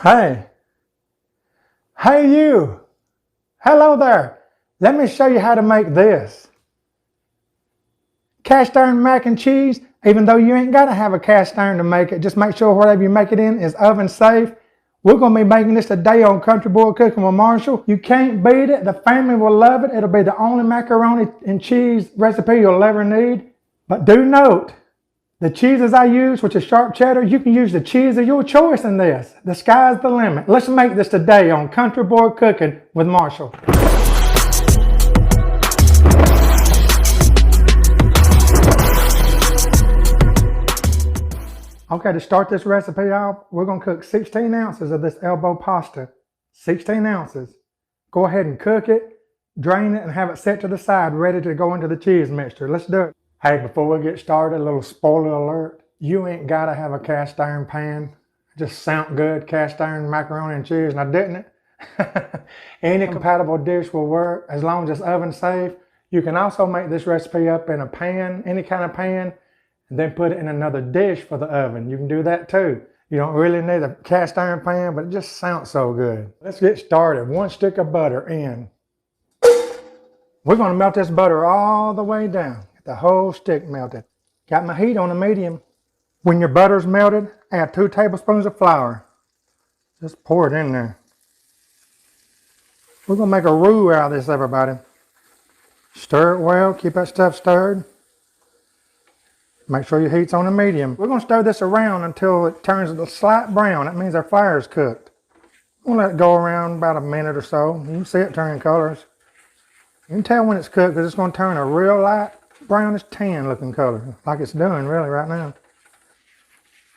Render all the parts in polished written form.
Hey, hey you, hello there. Let me show you how to make this. Cast iron mac and cheese, even though you ain't gotta have a cast iron to make it, just make sure whatever you make it in is oven safe. We're gonna be making this today on Country Boy Cooking with Marshall. You can't beat it, the family will love it. It'll be the only macaroni and cheese recipe you'll ever need. But do note, the cheeses I use, which is sharp cheddar, you can use the cheese of your choice in this. The sky's the limit. Let's make this today on Country Boy Cooking with Marshall. Okay, to start this recipe off, we're going to cook 16 ounces of this elbow pasta. 16 ounces. Go ahead and cook it, drain it, and have it set to the side, ready to go into the cheese mixture. Let's do it. Hey, before we get started, a little spoiler alert. You ain't got to have a cast iron pan. It just sound good, cast iron macaroni and cheese, now didn't it? Any compatible dish will work as long as it's oven safe. You can also make this recipe up in a pan, any kind of pan, and then put it in another dish for the oven. You can do that too. You don't really need a cast iron pan, but it just sounds so good. Let's get started. 1 stick of butter in. We're going to melt this butter all the way down. Get the whole stick melted. Got my heat on a medium. When your butter's melted, add 2 tablespoons of flour. Just pour it in there. We're going to make a roux out of this, everybody. Stir it well. Keep that stuff stirred. Make sure your heat's on a medium. We're going to stir this around until it turns a slight brown. That means our fire's cooked. We'll let it go around about a minute or so. You can see it turning colors. You can tell when it's cooked because it's going to turn a real light brownish tan looking color, like it's doing really right now.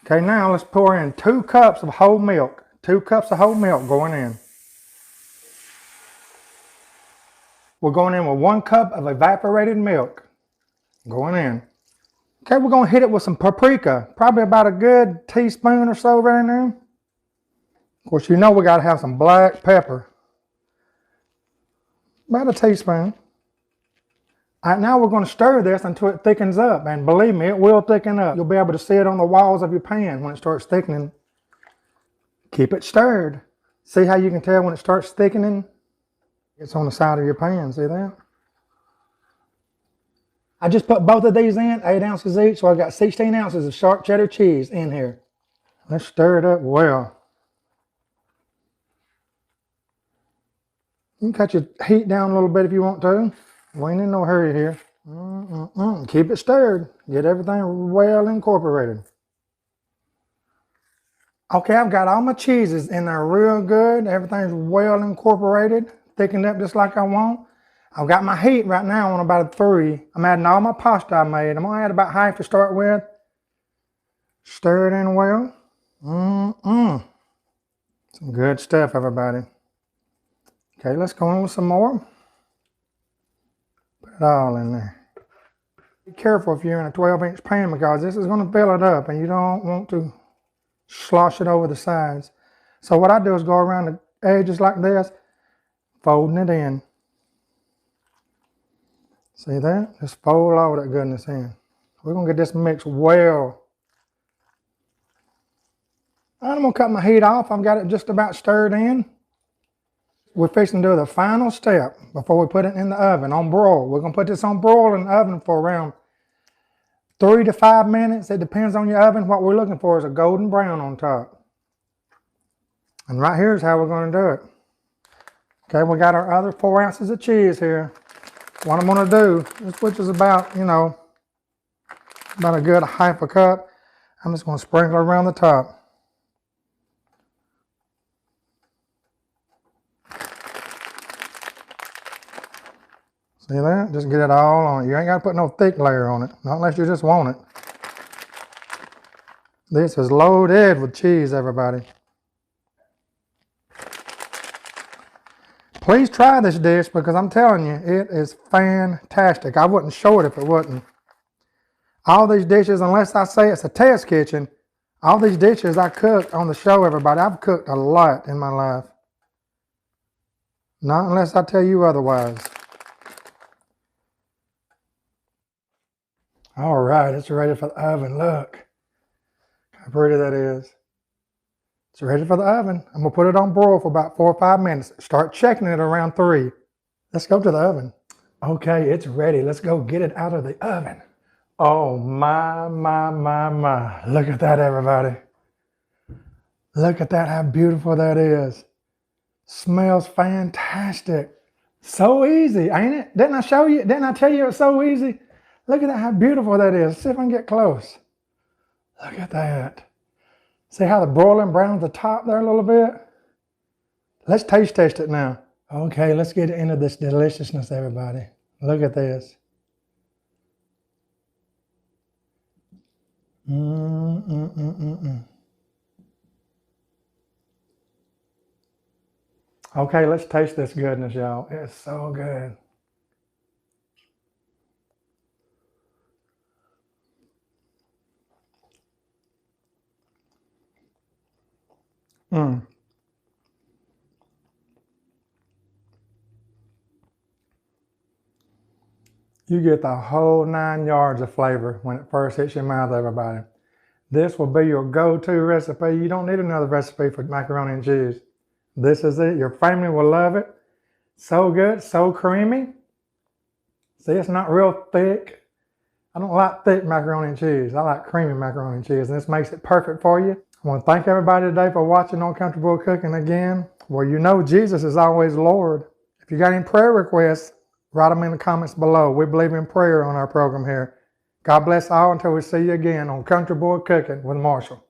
Okay, now let's pour in 2 cups of whole milk. 2 cups of whole milk going in. We're going in with 1 cup of evaporated milk. Going in. Okay, we're going to hit it with some paprika. Probably about a good teaspoon or so right now. Of course, you know we got to have some black pepper. About a teaspoon. All right, now we're going to stir this until it thickens up. And believe me, it will thicken up. You'll be able to see it on the walls of your pan when it starts thickening. Keep it stirred. See how you can tell when it starts thickening? It's on the side of your pan, see that? I just put both of these in, 8 ounces each, so I got 16 ounces of sharp cheddar cheese in here. Let's stir it up well. You can cut your heat down a little bit if you want to. We ain't in no hurry here. Keep it stirred. Get everything well incorporated. Okay, I've got all my cheeses in there real good. Everything's well incorporated, thickened up just like I want. I've got my heat right now on about a 3. I'm adding all my pasta I made. I'm going to add about half to start with. Stir it in well. Some good stuff, everybody. Okay, let's go in with some more. Put it all in there. Be careful if you're in a 12-inch pan because this is going to fill it up and you don't want to slosh it over the sides. So what I do is go around the edges like this, folding it in. See that? Just fold all that goodness in. We're going to get this mixed well. I'm going to cut my heat off. I've got it just about stirred in. We're fixing to do the final step before we put it in the oven on broil. We're going to put this on broil in the oven for around 3 to 5 minutes. It depends on your oven. What we're looking for is a golden brown on top. And right here is how we're going to do it. Okay, we got our other 4 ounces of cheese here. What I'm going to do, which is about, about a good half a cup, I'm just going to sprinkle it around the top. See that? Just get it all on. You ain't got to put no thick layer on it, not unless you just want it. This is loaded with cheese, everybody. Please try this dish because I'm telling you, it is fantastic. I wouldn't show it if it wasn't. All these dishes, unless I say it's a test kitchen, all these dishes I cook on the show, everybody. I've cooked a lot in my life. Not unless I tell you otherwise. All right, it's ready for the oven. Look how pretty that is. It's ready for the oven. I'm gonna put it on broil for about 4 or 5 minutes. Start checking it around 3. Let's go to the oven. Okay, it's ready. Let's go get it out of the oven. Oh my. Look at that, everybody. Look at that, how beautiful that is. Smells fantastic. So easy, ain't it? Didn't I show you? Didn't I tell you it's so easy? Look at that, how beautiful that is. See if I can get close. Look at that. See how the broiling browns the top there a little bit? Let's taste test it now. Okay, let's get into this deliciousness, everybody. Look at this. Okay, let's taste this goodness, y'all. It's so good. You get the whole 9 yards of flavor when it first hits your mouth, everybody. This will be your go-to recipe. You don't need another recipe for macaroni and cheese. This is it. Your family will love it. So good, so creamy. See, it's not real thick. I don't like thick macaroni and cheese. I like creamy macaroni and cheese, and this makes it perfect for you. I want to thank everybody today for watching On Country Boy Cooking again. Well, you know Jesus is always Lord. If you got any prayer requests, write them in the comments below. We believe in prayer on our program here. God bless all until we see you again on Country Boy Cooking with Marshall.